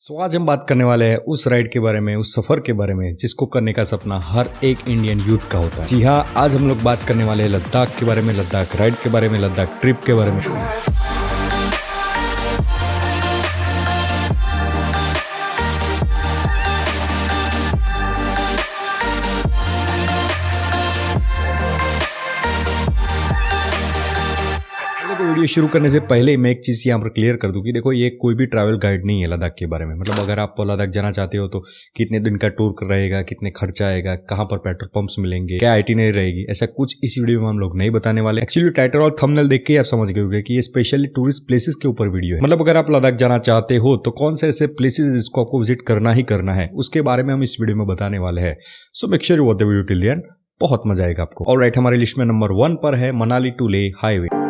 आज हम बात करने वाले हैं उस राइड के बारे में, उस सफर के बारे में जिसको करने का सपना हर एक इंडियन यूथ का होता है। जी हाँ, आज हम लोग बात करने वाले हैं लद्दाख के बारे में, लद्दाख राइड के बारे में, लद्दाख ट्रिप के बारे में। वीडियो शुरू करने से पहले मैं एक चीज़ यहाँ पर क्लियर कर दूं कि देखो, ये कोई भी ट्रैवल गाइड नहीं है लद्दाख के बारे में। मतलब अगर आप लद्दाख जाना चाहते हो तो कितने दिन का टूर रहेगा, कितने खर्चा आएगा, कहाँ पर पेट्रोल पंप्स मिलेंगे, क्या आइटिनरी रहेगी, ऐसा कुछ इस वीडियो में हम लोग नहीं बताने वाले। एक्चुअली टाइटल और थंबनेल देख के आप समझ गए होंगे कि ये स्पेशली टूरिस्ट प्लेसेस के ऊपर वीडियो है। मतलब अगर आप लद्दाख जाना चाहते हो तो कौन से ऐसे प्लेसेस जिसको आपको विजिट करना ही करना है, उसके बारे में हम इस वीडियो में बताने वाले हैं। So make sure you watch the video till the end, बहुत मजा आएगा आपको। ऑलराइट, हमारी लिस्ट में नंबर 1 पर है मनाली टू लेह हाईवे।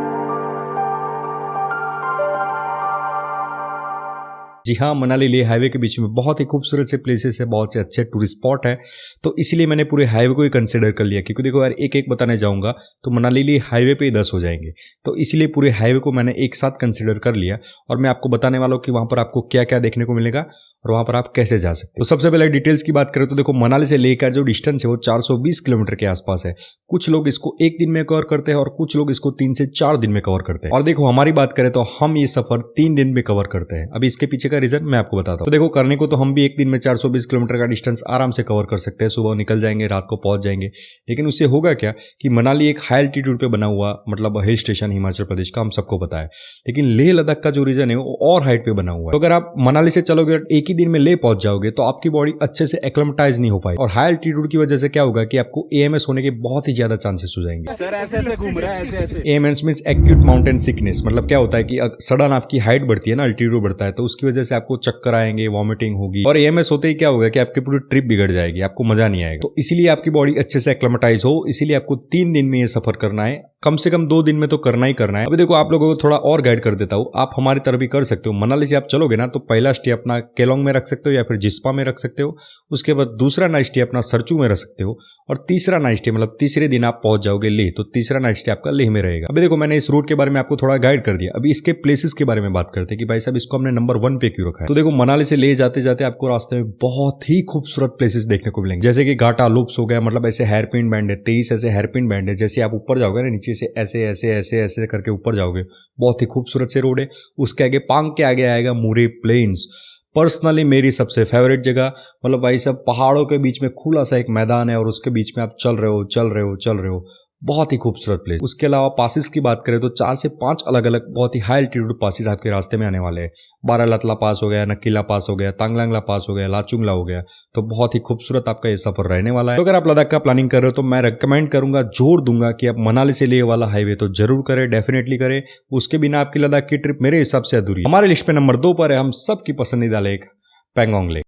जी हाँ, मनाली लेह हाईवे के बीच में बहुत ही खूबसूरत से प्लेसेस है, बहुत से अच्छे टूरिस्ट स्पॉट है। तो इसीलिए मैंने पूरे हाईवे को ही कंसिडर कर लिया, क्योंकि देखो यार, एक एक बताने जाऊंगा तो मनाली लेह हाईवे पे ही 10 हो जाएंगे। तो इसीलिए पूरे हाईवे को मैंने एक साथ कंसिडर कर लिया और मैं आपको बताने वाला हूँ कि वहाँ पर आपको क्या क्या देखने को मिलेगा और वहाँ पर आप कैसे जा सकते हो। तो सबसे पहले डिटेल्स की बात करें तो देखो, मनाली से लेह का जो डिस्टेंस है वो 420 किलोमीटर के आसपास है। कुछ लोग इसको एक दिन में कवर करते हैं और कुछ लोग इसको 3 से 4 दिन में कवर करते हैं। और देखो, हमारी बात करें तो हम ये सफर 3 दिन में कवर करते हैं। अभी इसके पीछे का रीजन मैं आपको बताता हूँ। तो देखो, करने को तो हम भी एक दिन में 420 किलोमीटर का डिस्टेंस आराम से कवर कर सकते हैं। सुबह निकल जाएंगे, रात को पहुंच जाएंगे। लेकिन उससे होगा क्या कि मनाली एक हाई एल्टीट्यूड पे बना हुआ मतलब हिल स्टेशन हिमाचल प्रदेश का, हम सबको पता है। लेकिन लेह लद्दाख का जो रीजन है वो और हाइट पे बना हुआ है। तो अगर आप मनाली से चलोगे एक ही दिन में लेह पहुंच जाओगे तो आपकी बॉडी अच्छे से एक्लेमेटाइज नहीं हो पाएगी। और हाई एल्टीट्यूड की वजह से क्या होगा कि आपको एएमएस होने के बहुत ही ज्यादा चांसेस हो जाएंगे। सर ऐसे घूम रहा है ऐसे। AMS means acute mountain sickness. मतलब क्या होता है कि सडन आपकी हाइट बढ़ती है ना, एल्टीट्यूड बढ़ता है, तो उसकी वजह से आपको चक्कर आएंगे, वॉमिटिंग होगी। और एएमएस होते ही क्या होगा कि आपकी पूरी ट्रिप बिगड़ जाएगी, आपको मजा नहीं आएगा। तो इसीलिए आपकी बॉडी अच्छे से एक्लेमेटाइज हो, इसीलिए आपको 3 दिन में ये सफर करना है। कम से कम 2 दिन में तो करना ही करना है। अभी देखो, आप लोगों को थोड़ा और गाइड कर देता हूँ, आप हमारी तरफ भी कर सकते हो। मनाली से आप चलोगे ना तो पहला स्टे अपना केलोंग में रख सकते हो या फिर जिस्पा में रख सकते हो। उसके बाद दूसरा नाइट स्टे अपना सरचू में रख सकते हो। और तीसरा नाइट स्टे मतलब तीसरे दिन आप पहुंच जाओगे लेह, तो तीसरा नाइट स्टे आपका लेह में रहेगा। अभी देखो, मैंने इस रूट के बारे में आपको थोड़ा गाइड कर दिया। अभी इसके प्लेसेस के बारे में बात करते हैं कि भाई साहब इसको हमने नंबर 1 पे क्यों रखा है। तो देखो, मनाली से लेह जाते जाते आपको रास्ते में बहुत ही खूबसूरत प्लेसेस देखने को मिलेंगे, जैसे कि घाटा लूप्स हो गया। मतलब ऐसे हेयरपिन बैंड है, 23 ऐसे हेयरपिन बैंड है। जैसे आप ऊपर जाओगे ना, नीचे से ऐसे ऐसे ऐसे ऐसे करके ऊपर जाओगे, बहुत ही खूबसूरत से रोड है। उसके आगे पांग के आगे आएगा मुरे प्लेन्स। पर्सनली मेरी सबसे फेवरेट जगह, मतलब भाई साहब पहाड़ों के बीच में खुला सा एक मैदान है और उसके बीच में आप चल रहे हो, बहुत ही खूबसूरत प्लेस। उसके अलावा पासिस की बात करें तो 4 से 5 अलग अलग बहुत ही हाई एल्टीट्यूड पासिस आपके रास्ते में आने वाले हैं। बारालातला पास हो गया, नकीला पास हो गया, तांगलांगला पास हो गया, लाचुंगला हो गया। तो बहुत ही खूबसूरत आपका ये सफर रहने वाला है। तो अगर आप लद्दाख का प्लानिंग कर रहे हो तो मैं रेकमेंड करूंगा, जोर दूंगा कि आप मनाली से लेह वाला हाईवे तो जरूर करें, डेफिनेटली करें। उसके बिना आपकी लद्दाख की ट्रिप मेरे हिसाब से अधूरी है। हमारे लिस्ट पे नंबर 2 पर है हम सबकी पसंदीदा लेक पैंगोंग लेक।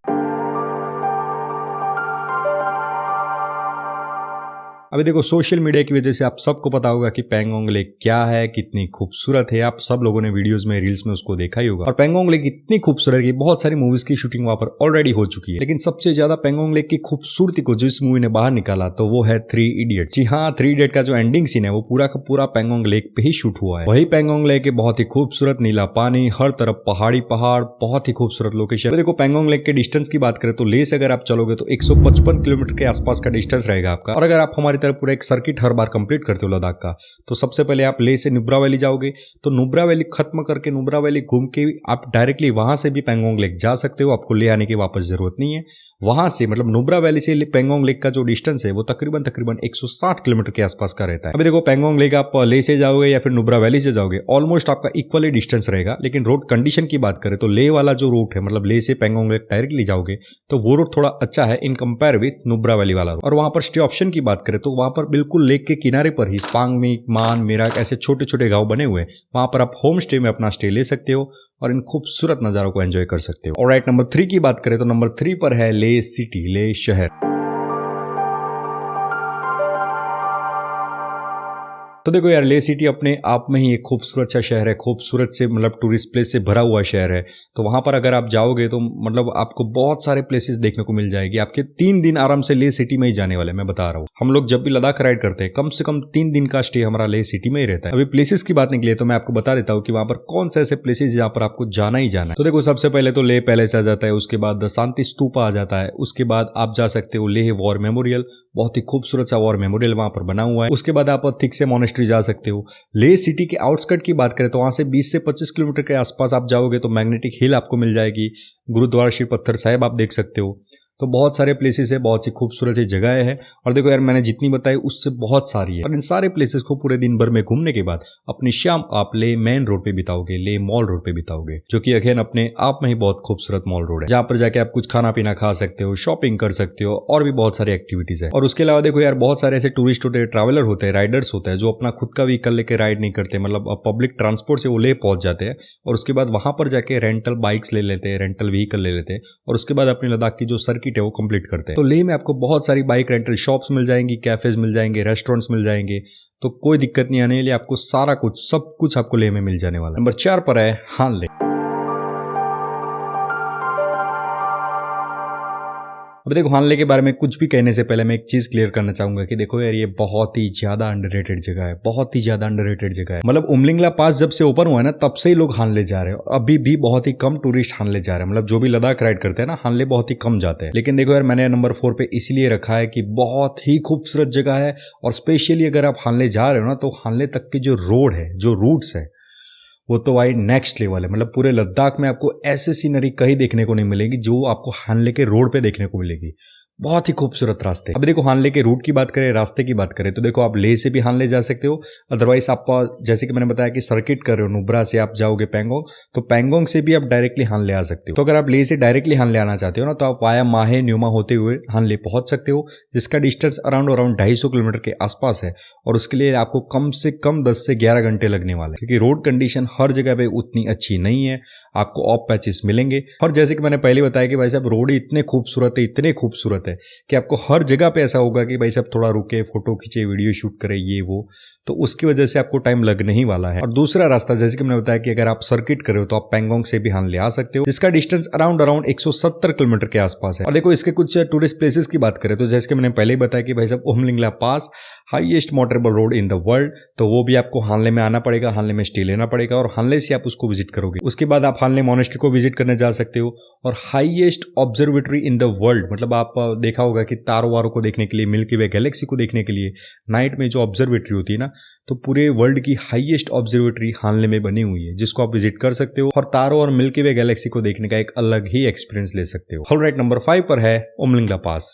अभी देखो, सोशल मीडिया की वजह से आप सबको पता होगा कि पैंगोंग लेक क्या है, कितनी खूबसूरत है। आप सब लोगों ने वीडियोस में, रील्स में उसको देखा ही होगा। और पैंगोंग लेक इतनी खूबसूरत है, बहुत सारी मूवीज की शूटिंग वहां पर ऑलरेडी हो चुकी है। लेकिन सबसे ज्यादा पैंगोंग लेक की खूबसूरती को जिस मूवी ने बाहर निकाला तो वो है 3 इडियट्स। जी हाँ, 3 इडियट का जो एंडिंग सीन है वो पूरा का पूरा पैंगोंग लेक पे ही शूट हुआ है। वही पैंगोंग लेक है, बहुत ही खूबसूरत नीला पानी, हर तरफ पहाड़ी पहाड़, बहुत ही खूबसूरत लोकेशन। देखो, पैंगोंग लेक के डिस्टेंस की बात करें तो लेह से अगर आप चलोगे तो 155 किलोमीटर के आसपास का डिस्टेंस रहेगा आपका। और अगर आप हमारी तरफ पूरा एक सर्किट हर बार कंप्लीट करते हो लद्दाख का, तो सबसे पहले आप लेह से नुब्रा वैली जाओगे, तो नुब्रा वैली खत्म करके नुब्रा वैली घूम के आप डायरेक्टली वहां से भी पैंगोंग लेक जा सकते हो। आपको ले आने की वापस जरूरत नहीं है। वहां से मतलब नुब्रा वैली से पैंगोंग लेक का जो डिस्टेंस है वो तकरीबन 160 किलोमीटर के आसपास का रहता है। अभी देखो, पैंगोंग लेक आप लेह से जाओगे या फिर नुब्रा वैली से जाओगे, ऑलमोस्ट आपका इक्वली डिस्टेंस रहेगा। लेकिन रोड कंडीशन की बात करें तो लेह वाला जो रूट है, मतलब लेह से पैंगोंग लेक डायरेक्टली जाओगे तो वो रूट थोड़ा अच्छा है in compare with Nubra valley वाला। और वहां पर स्टे ऑप्शन की बात करें तो वहां पर बिल्कुल लेक के किनारे पर ही स्पांगमी, मान, मेराक ऐसे छोटे छोटे गांव बने हुए हैं। वहां पर आप होम स्टे में अपना स्टे ले सकते हो और इन खूबसूरत नजारों को एंजॉय कर सकते हो। ऑलराइट, नंबर 3 की बात करें तो नंबर 3 पर है लेह सिटी, लेह शहर। तो देखो यार, ले सिटी अपने आप में ही एक खूबसूरत सा शहर है, खूबसूरत से मतलब टूरिस्ट प्लेस से भरा हुआ शहर है। तो वहाँ पर अगर आप जाओगे तो मतलब आपको बहुत सारे प्लेसेस देखने को मिल जाएगी। आपके 3 दिन आराम से ले सिटी में ही जाने वाले, मैं बता रहा हूँ। हम लोग जब भी लद्दाख राइड करते हैं कम से कम 3 दिन का स्टे हमारा ले सिटी में ही रहता है। अभी प्लेसेस की बात निकली है तो मैं आपको बता देता हूँ कि वहाँ पर कौन से ऐसे प्लेसेस जहाँ पर आपको जाना ही जाना है। तो देखो, सबसे पहले तो लेह पैलेस आ जाता है, उसके बाद शांति स्तूपा आ जाता है, उसके बाद आप जा सकते हो लेह वॉर मेमोरियल, बहुत ही खूबसूरत सा वॉर मेमोरियल वहां पर बना हुआ है। उसके बाद आप थिक से मोनेस्ट्री जा सकते हो। लेह सिटी के आउटस्कर्ट की बात करें तो वहां से 20 से 25 किलोमीटर के आसपास आप जाओगे तो मैग्नेटिक हिल आपको मिल जाएगी, गुरुद्वारा श्री पत्थर साहिब आप देख सकते हो। तो बहुत सारे प्लेसेस है, बहुत सी खूबसूरत सी जगह है। और देखो यार, मैंने जितनी बताई उससे बहुत सारी है। और इन सारे प्लेसेस को पूरे दिन भर में घूमने के बाद अपनी शाम आप ले मेन रोड पे बिताओगे, ले मॉल रोड पे बिताओगे, जो कि अगेन अपने आप में ही बहुत खूबसूरत मॉल रोड है, जहां पर जाके आप कुछ खाना पीना खा सकते हो, शॉपिंग कर सकते हो और भी बहुत सारी एक्टिविटीज है। और उसके अलावा देखो यार, बहुत सारे ऐसे टूरिस्ट होते हैं, ट्रैवलर होते हैं, राइडर्स होते हैं जो अपना खुद का व्हीकल लेके राइड नहीं करते, मतलब पब्लिक ट्रांसपोर्ट से वो ले पहुंच जाते हैं और उसके बाद वहां पर जाके रेंटल बाइक्स ले लेते हैं, रेंटल व्हीकल ले लेते हैं और उसके बाद अपने लद्दाख की जो सर्किट है वो कंप्लीट करते हैं। तो लेह में आपको बहुत सारी बाइक रेंटल शॉप्स मिल जाएंगी, कैफेज मिल जाएंगे, रेस्टोरेंट्स मिल जाएंगे। तो कोई दिक्कत नहीं आने वाली, आपको सारा कुछ सब कुछ आपको लेह में मिल जाने वाला है। नंबर 4 पर है हान ले। अब देखो, हान ले के बारे में कुछ भी कहने से पहले मैं एक चीज क्लियर करना चाहूंगा कि देखो यार, ये बहुत ही ज्यादा अंडररेटेड जगह है, बहुत ही ज्यादा अंडररेटेड जगह है। मतलब उमलिंगला पास जब से ओपन हुआ है ना, तब से ही लोग हान ले जा रहे हैं। अभी भी बहुत ही कम टूरिस्ट हान ले जा रहे हैं, मतलब जो भी लद्दाख राइड करते हैं ना, हान ले बहुत ही कम जाते हैं। लेकिन देखो यार, मैंने नंबर 4 पे इसलिए रखा है कि बहुत ही खूबसूरत जगह है। और स्पेशली अगर आप हान ले जा रहे हो ना, तो हान ले तक की जो रोड है, जो रूट्स है, वो तो भाई नेक्स्ट लेवल है। मतलब पूरे लद्दाख में आपको ऐसे सीनरी कहीं देखने को नहीं मिलेगी जो आपको हान ले के रोड पे देखने को मिलेगी। बहुत ही खूबसूरत रास्ते। अब देखो, हान ले के रूट की बात करें, रास्ते की बात करें, तो देखो आप लेह से भी हान ले जा सकते हो। अदरवाइज आप जैसे कि मैंने बताया कि सर्किट कर रहे हो, नुब्रा से आप जाओगे पैंगोंग, तो पैंगोंग से भी आप डायरेक्टली हान ले आ सकते हो। तो अगर आप लेह से डायरेक्टली हान ले आना चाहते हो ना, तो आप वाया माहे न्यूमा होते हुए हान ले पहुंच सकते हो, जिसका डिस्टेंस अराउंड 250 किलोमीटर के आसपास है। और उसके लिए आपको कम से कम 10 से 11 घंटे लगने वाले, क्योंकि रोड कंडीशन हर जगह पे उतनी अच्छी नहीं है, आपको ऑफ पैचेस मिलेंगे। और जैसे कि मैंने पहले बताया कि भाई साहब, रोड इतने खूबसूरत है, इतने खूबसूरत है कि आपको हर जगह पे ऐसा होगा कि भाई साहब थोड़ा रुके, फोटो खींचे, वीडियो शूट करे, ये वो, तो उसकी वजह से आपको टाइम लगने ही वाला है। और दूसरा रास्ता, जैसे कि मैंने बताया कि अगर आप सर्किट कर रहे हो तो आप पैंगोंग से भी हान ले आ सकते हो, जिसका डिस्टेंस अराउंड 170 किलोमीटर के आसपास है। और देखो, इसके कुछ टूरिस्ट प्लेसेस की बात करें तो जैसे कि मैंने पहले ही बताया कि भाई साहब, Umlingla pass highest motorable road in the world, तो वो भी आपको हान ले में आना पड़ेगा, हान ले में स्टे लेना पड़ेगा और हान ले से आप उसको विजिट करोगे। उसके बाद आप हान ले मोनेस्ट्री को विजिट करने जा सकते हो। और highest observatory in the world, मतलब आप देखा होगा कि तारों वारों को देखने के लिए, मिल्की वे गैलेक्सी को देखने के लिए नाइट में जो ऑब्जर्वेटरी होती है ना, तो पूरे वर्ल्ड की हाईएस्ट ऑब्जर्वेटरी हान ले में बनी हुई है, जिसको आप विजिट कर सकते हो और तारों और मिल्की वे गैलेक्सी को देखने का एक अलग ही एक्सपीरियंस ले सकते हो। ऑलराइट, नंबर 5 पर है उमलिंगला पास।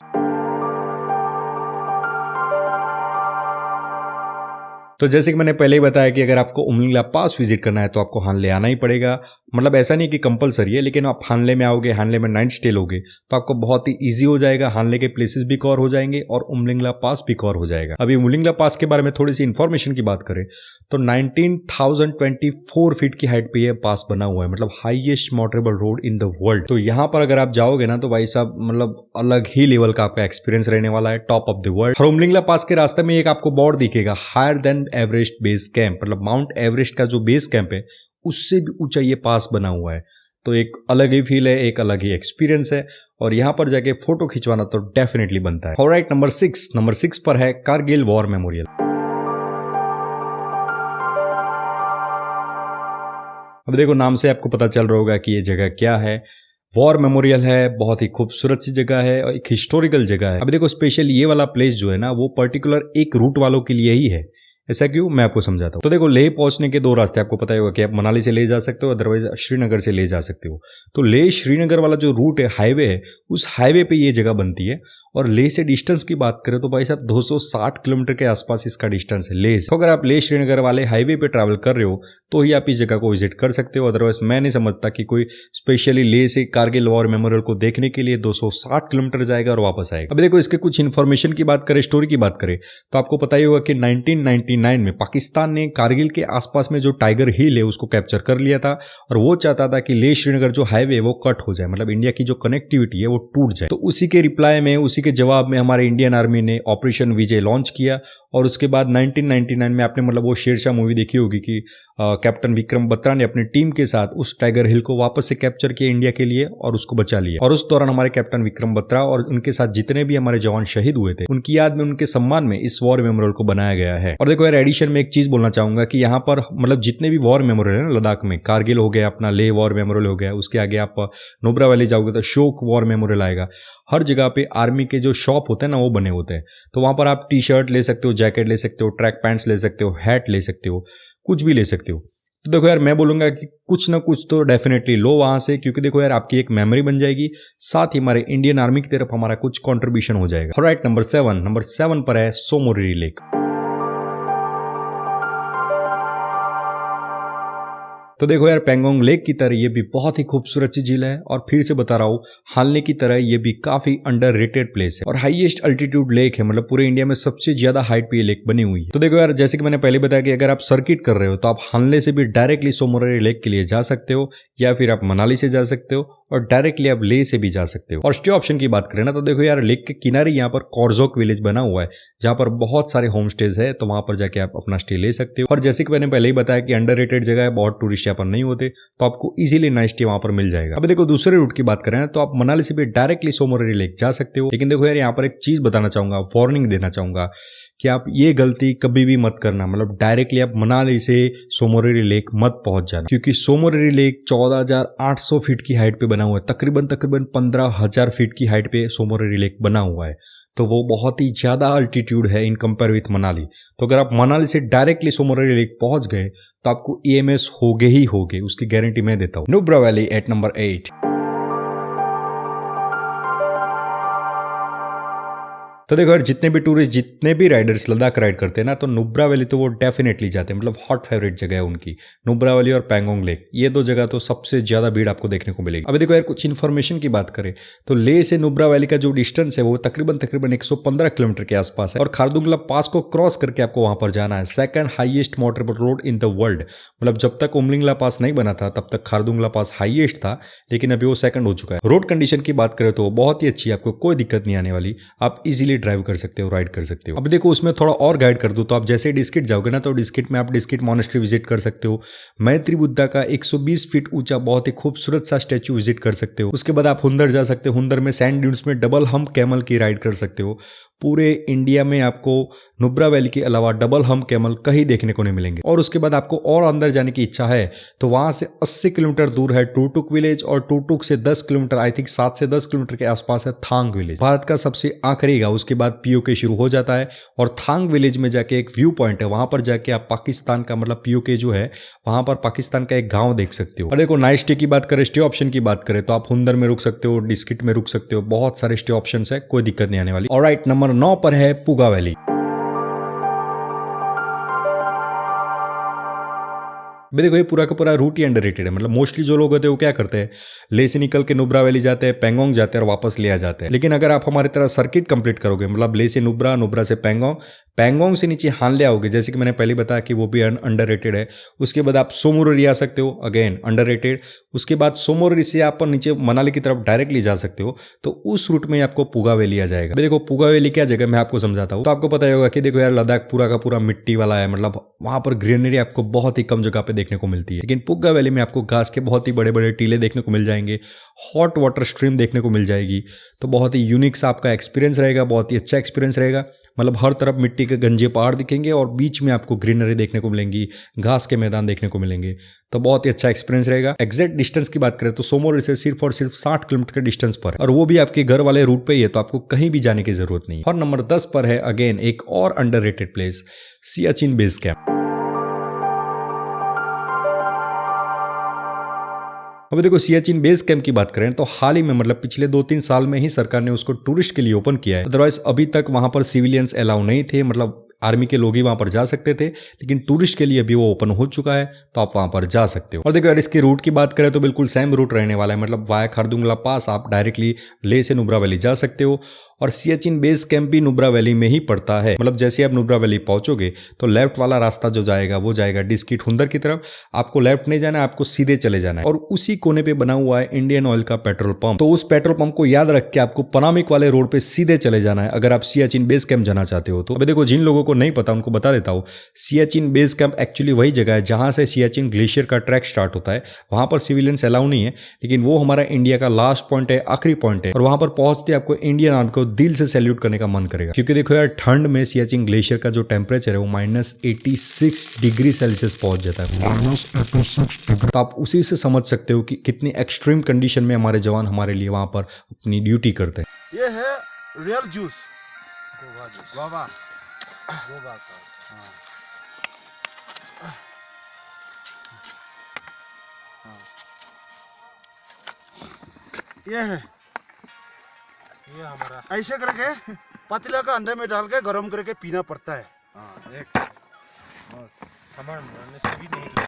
तो जैसे कि मैंने पहले ही बताया कि अगर आपको उमलिंगला पास विजिट करना है तो आपको हान ले आना ही पड़ेगा। मतलब ऐसा नहीं कि कंपलसरी है, लेकिन आप हान ले में आओगे, हान ले में नाइट स्टे लोगे, तो आपको बहुत ही इजी हो जाएगा। हान ले के प्लेसेस भी कवर हो जाएंगे और उमलिंगला पास भी कवर हो जाएगा। अभी उमलिंगला पास के बारे में थोड़ी सी इन्फॉर्मेशन की बात करें तो 19,024 फीट की हाइट पे यह पास बना हुआ है, मतलब highest motorable road in the world. तो यहाँ पर अगर आप जाओगे ना, तो भाई साहब मतलब अलग ही लेवल का आपका एक्सपीरियंस रहने वाला है, टॉप ऑफ द वर्ल्ड। और उमलिंगला पास के रास्ते में एक आपको बोर्ड दिखेगा, higher than Everest base camp, मतलब माउंट एवरेस्ट का जो बेस कैंप है उससे भी ऊंचा ये पास बना हुआ है। तो एक अलग ही फील है, एक अलग ही एक्सपीरियंस है और यहां पर जाके फोटो खिंचवाना तो डेफिनेटली बनता है। ऑलराइट, नंबर 6 पर है कारगिल वॉर मेमोरियल। अब देखो, नाम से आपको पता चल रहा होगा कि ये जगह क्या है। वॉर मेमोरियल है, बहुत ही खूबसूरत सी जगह है और एक हिस्टोरिकल जगह है। अब देखो, स्पेशल ये वाला प्लेस जो है ना, वो पर्टिकुलर एक रूट वालों के लिए ही है। ऐसा क्यों, मैं आपको समझाता हूँ। तो देखो, लेह पहुंचने के 2 रास्ते आपको पता ही होगा कि आप मनाली से ले जा सकते हो, अदरवाइज श्रीनगर से ले जा सकते हो। तो लेह श्रीनगर वाला जो रूट है, हाईवे है, उस हाईवे पे ये जगह बनती है। और लेह से डिस्टेंस की बात करें तो भाई साहब 260 किलोमीटर के आसपास इसका डिस्टेंस है लेह से। तो अगर आप लेह श्रीनगर वाले हाईवे पे ट्रैवल कर रहे हो तो ही आप इस जगह को विजिट कर सकते हो। अदरवाइज मैं नहीं समझता कि कोई स्पेशली लेह से कारगिल वॉर मेमोरियल को देखने के लिए 260 किलोमीटर जाएगा और वापस आएगा। अब देखो, इसके कुछ इन्फॉर्मेशन की बात करें, स्टोरी की बात करें, तो आपको पता ही होगा कि 1999 में पाकिस्तान ने कारगिल के आसपास में जो टाइगर हिल है उसको कैप्चर कर लिया था और वो चाहता था कि लेह श्रीनगर जो हाईवे है वो कट हो जाए, मतलब इंडिया की जो कनेक्टिविटी है वो टूट जाए। तो उसी के रिप्लाई में, उसी के जवाब में हमारे इंडियन आर्मी ने ऑपरेशन विजय लॉन्च किया और उसके बाद 1999 में आपने मतलब वो शेरशाह मूवी देखी होगी कि कैप्टन विक्रम बत्रा ने अपनी टीम के साथ उस टाइगर हिल को वापस से कैप्चर किया इंडिया के लिए और उसको बचा लिया। और उस दौरान हमारे कैप्टन विक्रम बत्रा और उनके साथ जितने भी हमारे जवान शहीद हुए थे उनकी याद में, उनके सम्मान में इस वॉर मेमोरियल को बनाया गया है। और देखो यार, एडिशन में एक चीज बोलना चाहूंगा कि यहाँ पर मतलब जितने भी वॉर मेमोरियल है ना लद्दाख में, कारगिल हो गया, अपना लेह वॉर मेमोरियल हो गया, उसके आगे आप नुब्रा वैली जाओगे तो शोक वॉर मेमोरियल आएगा। हर जगह पे आर्मी के जो शॉप होते हैं ना वो बने होते हैं, तो वहां पर आप टी शर्ट ले सकते हो, जैकेट ले सकते हो, ट्रैक पैंट्स ले सकते हो, हैट ले सकते हो, कुछ भी ले सकते हो। तो देखो यार, मैं बोलूंगा कि कुछ ना कुछ तो डेफिनेटली लो वहां से, क्योंकि देखो यार आपकी एक मेमोरी बन जाएगी, साथ ही हमारे इंडियन आर्मी की तरफ हमारा कुछ कंट्रीब्यूशन हो जाएगा। ऑलराइट, नंबर 7 पर है सोमोरिरी लेक। तो देखो यार, पेंगोंग लेक की तरह ये भी बहुत ही खूबसूरत सी झील है, और फिर से बता रहा हूँ हालने की तरह ये भी काफी अंडररेटेड प्लेस है और हाईएस्ट अल्टीट्यूड लेक है, मतलब पूरे इंडिया में सबसे ज्यादा हाइट पे ये लेक बनी हुई है। तो देखो यार, जैसे कि मैंने पहले बताया कि अगर आप सर्किट कर रहे हो तो आप हालने से भी डायरेक्टली सोमोरिरी लेक के लिए जा सकते हो, या फिर आप मनाली से जा सकते हो, और डायरेक्टली आप लेह से भी जा सकते हो। और स्टे ऑप्शन की बात करें ना, तो देखो यार, लेक के किनारे यहाँ पर कॉर्जोक विलेज बना हुआ है जहाँ पर बहुत सारे होम स्टेज है, तो वहां पर जाके आप अपना स्टे ले सकते हो। और जैसे कि मैंने पहले ही बताया कि अंडररेटेड जगह है, बहुत टूरिस्ट यहाँ पर नहीं होते, तो आपको इजीली नाइट स्टे वहां पर मिल जाएगा। अब देखो दूसरे रूट की बात करें ना, तो आप मनाली से भी डायरेक्टली सोमोरिरी लेक जा सकते हो। लेकिन देखो यार, यहाँ पर एक चीज बताना चाहूंगा, वार्निंग देना चाहूंगा कि आप ये गलती कभी भी मत करना, मतलब डायरेक्टली आप मनाली से सोमोरिरी लेक मत पहुंच जाना, क्योंकि सोमोरिरी लेक 14,800 फीट की हाइट पे बना हुआ है, तकरीबन 15,000 फीट की हाइट पे सोमोरिरी लेक बना हुआ है, तो वो बहुत ही ज्यादा अल्टीट्यूड है इन कंपेयर विथ मनाली। तो अगर आप मनाली से डायरेक्टली सोमोरिरी लेक पहुंच गए तो आपको EMS होगे ही होगे, उसकी गारंटी मैं देता हूं। Nubra valley at number 8। तो देखो यार, जितने भी टूरिस्ट, जितने भी राइडर्स लद्दाख राइड करते हैं ना, तो नुब्रा वैली तो वो डेफिनेटली जाते हैं, मतलब हॉट फेवरेट जगह है उनकी, नुब्रा वैली और पेंगोंग लेक, ये दो जगह तो सबसे ज्यादा भीड़ आपको देखने को मिलेगी। अभी देखो यार, कुछ इन्फॉर्मेशन की बात करें तो लेह से नुब्रा वैली का जो डिस्टेंस है वो तकरीबन 115 किलोमीटर के आसपास है, और खारदुंगला पास को क्रॉस करके आपको वहां पर जाना है। Second highest motorable road in the world, मतलब जब तक उमलिंगला पास नहीं बना था तब तक खारदुंगला पास हाईएस्ट था, लेकिन अभी वो सेकंड हो चुका है। रोड कंडीशन की बात करें तो बहुत ही अच्छी है, आपको कोई दिक्कत नहीं आने वाली, आप इजीली ड्राइव कर सकते हो, राइड कर सकते हो। अब देखो, उसमें थोड़ा और गाइड कर दूं तो आप जैसे डिस्किट जाओगे ना, तो डिस्किट में आप डिस्किट मॉनेस्ट्री विजिट कर सकते हो, मैत्री बुद्धा का 120 फीट ऊंचा बहुत ही खूबसूरत सा स्टैचू विजिट कर सकते हो। उसके बाद आप हुंदर जा सकते हो, हुंदर में सैंड ड्यून्स में डबल हम्प कैमल की राइड कर सकते हो। पूरे इंडिया में आपको नुब्रा वैली के अलावा डबल हम्प कैमल कहीं देखने को नहीं मिलेंगे। और उसके बाद आपको और अंदर जाने की इच्छा है तो वहां से 80 किलोमीटर दूर है टूटुक विलेज, और टूटुक से 10 किलोमीटर, आई थिंक 7 से 10 किलोमीटर के आसपास है थांग विलेज, भारत का सबसे आखिरी गांव। उसके बाद POK शुरू हो जाता है, और थांग विलेज में जाके एक व्यू पॉइंट है, वहां पर जाके आप पाकिस्तान का, मतलब POK जो है वहां पर पाकिस्तान का एक गांव देख सकते हो। और देखो, नाइट स्टे की बात करें, स्टे ऑप्शन की बात करें तो आप हुंदर में रुक सकते हो, डिस्किट में रुक सकते हो, बहुत सारे स्टे ऑप्शन है, कोई दिक्कत नहीं आने वाली। ऑलराइट, नंबर 9 पर है पुगा वैली। देखो, ये पूरा का पूरा रूट ही अंडररेटेड है, मतलब मोस्टली जो लोग होते हैं वो क्या करते हैं, लेह से निकल के नुब्रा वैली जाते हैं, पेंगोंग जाते हैं और वापस ले आ जाते हैं। लेकिन अगर आप हमारी तरह सर्किट कंप्लीट करोगे, मतलब लेह से नुब्रा, नुब्रा से पेंगोंग, पेंगोंग से नीचे हानले आओगे, जैसे कि मैंने पहले बताया कि वो भी अंडररेटेड है। उसके बाद आप सोमोरिरी आ सकते हो, अगेन अंडररेटेड। उसके बाद सोमोरिरी से आप नीचे मनाली की तरफ डायरेक्टली जा सकते हो, तो उस रूट में आपको पुगा वैली आ जाएगा। देखो, पुगा वैली क्या जगह, मैं आपको समझाता हूँ। तो आपको पता होगा कि देखो यार, लद्दाख पूरा का पूरा मिट्टी वाला है, मतलब वहां पर ग्रीनरी आपको बहुत ही कम जगह पे देखने को मिलती है। लेकिन पुगा वैली में आपको घास के बहुत ही बड़े बड़े टीले देखने को मिल जाएंगे, हॉट वाटर स्ट्रीम देखने को मिल जाएगी, तो बहुत ही यूनिक सा आपका एक्सपीरियंस रहेगा, बहुत ही अच्छा एक्सपीरियंस रहेगा। मतलब हर तरफ मिट्टी के गंजे पहाड़ दिखेंगे और बीच में आपको ग्रीनरी देखने को मिलेंगी, घास के मैदान देखने को मिलेंगे, तो बहुत ही अच्छा एक्सपीरियंस रहेगा। एग्जैक्ट डिस्टेंस की बात करें तो सोमोरिरी से सिर्फ और सिर्फ 60 किलोमीटर के डिस्टेंस पर, और वो भी आपके घर वाले रूट पे ही है, तो आपको कहीं भी जाने की जरूरत नहीं है। और नंबर 10 पर है अगेन एक और underrated place, Siachen base camp. अब देखो, सियाचिन बेस कैंप की बात करें तो हाल ही में, मतलब पिछले 2-3 साल में ही सरकार ने उसको टूरिस्ट के लिए ओपन किया है। अदरवाइज अभी तक वहां पर सिविलियंस अलाउ नहीं थे, मतलब आर्मी के लोग ही वहां पर जा सकते थे, लेकिन टूरिस्ट के लिए अभी वो ओपन हो चुका है, तो आप वहां पर जा सकते हो। और देखो यार, इसके रूट की बात करें तो बिल्कुल सेम रूट रहने वाला है, मतलब वाया खारदुंगला पास आप डायरेक्टली लेह से नुब्रा वैली जा सकते हो, और सियाचिन बेस कैंप भी नुब्रा वैली में ही पड़ता है। मतलब जैसे आप नुब्रा वैली पहुंचोगे तो लेफ्ट वाला रास्ता जो जाएगा वो जाएगा डिस्किट हुंदर की तरफ, आपको लेफ्ट नहीं जाना है, आपको सीधे चले जाना है, और उसी कोने पे बना हुआ है इंडियन ऑयल का पेट्रोल पंप। तो उस पेट्रोल पंप को याद रख के आपको पनामिक वाले रोड पे सीधे चले जाना है अगर आप सियाचिन बेस कैंप जाना चाहते हो। तो अभी देखो, जिन लोगों को नहीं पता उनको बता देता हूँ, सियाचिन बेस कैंप एक्चुअली वही जगह है जहाँ से सियाचिन ग्लेशियर का ट्रैक स्टार्ट होता है। वहाँ पर सिविलियंस अलाउ नहीं है, लेकिन वो हमारा इंडिया का लास्ट पॉइंट है, आखिरी पॉइंट है। और वहाँ पर पहुँचते आपको इंडियन आर्मी को दिल से सैल्यूट करने का मन करेगा, क्योंकि देखो यार ठंड में सियाचिन ग्लेशियर का जो टेम्परेचर है वो -86 डिग्री सेल्सियस पहुँच जाता है। तो आप उसी से समझ सकते हो कि कितनी एक्सट्रीम कंडीशन में हमारे जवान हमारे लिए वहाँ पर अपनी ड्यूटी करते हैं। ये है रियल जूस, गोवा का। ये है, ये हमारा ऐसे करके पतीला का अंदर में डाल के गर्म करके पीना पड़ता है। एक बस हमारे से भी नहीं।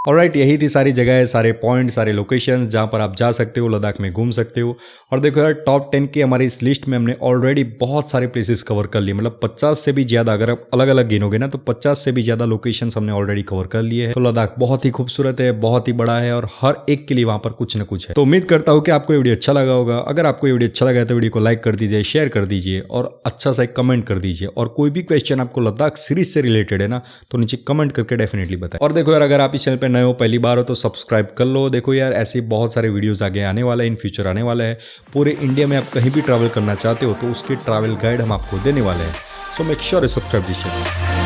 ऑलराइट, यही थी सारी जगह, सारे पॉइंट, सारे लोकेशन जहाँ पर आप जा सकते हो, लद्दाख में घूम सकते हो। और देखो यार टॉप 10 की हमारी इस लिस्ट में हमने ऑलरेडी बहुत सारे प्लेसेस कवर कर लिए, मतलब 50 से भी ज़्यादा, अगर आप अलग अलग गिनोगे ना तो 50 से भी ज़्यादा लोकेशंस हमने ऑलरेडी कवर कर लिए हैं। तो लद्दाख बहुत ही खूबसूरत है, बहुत ही बड़ा है और हर एक के लिए वहाँ पर कुछ ना कुछ है। तो उम्मीद करता हूँ कि आपको ये वीडियो अच्छा लगा होगा। अगर आपको ये वीडियो अच्छा लगा है तो वीडियो को लाइक कर दीजिए, शेयर कर दीजिए और अच्छा सा एक कमेंट कर दीजिए। और कोई भी क्वेश्चन आपको लद्दाख सीरीज से रिलेटेड है ना तो नीचे कमेंट करके डेफिनेटली बताएं। और देखो यार अगर आप इस चैनल पर नए हो, पहली बार हो तो सब्सक्राइब कर लो। देखो यार ऐसे बहुत सारे वीडियोस आगे आने वाला है, इन फ्यूचर आने वाला है। पूरे इंडिया में आप कहीं भी ट्रैवल करना चाहते हो तो उसके ट्रैवल गाइड हम आपको देने वाले हैं। So make sure subscribe this channel.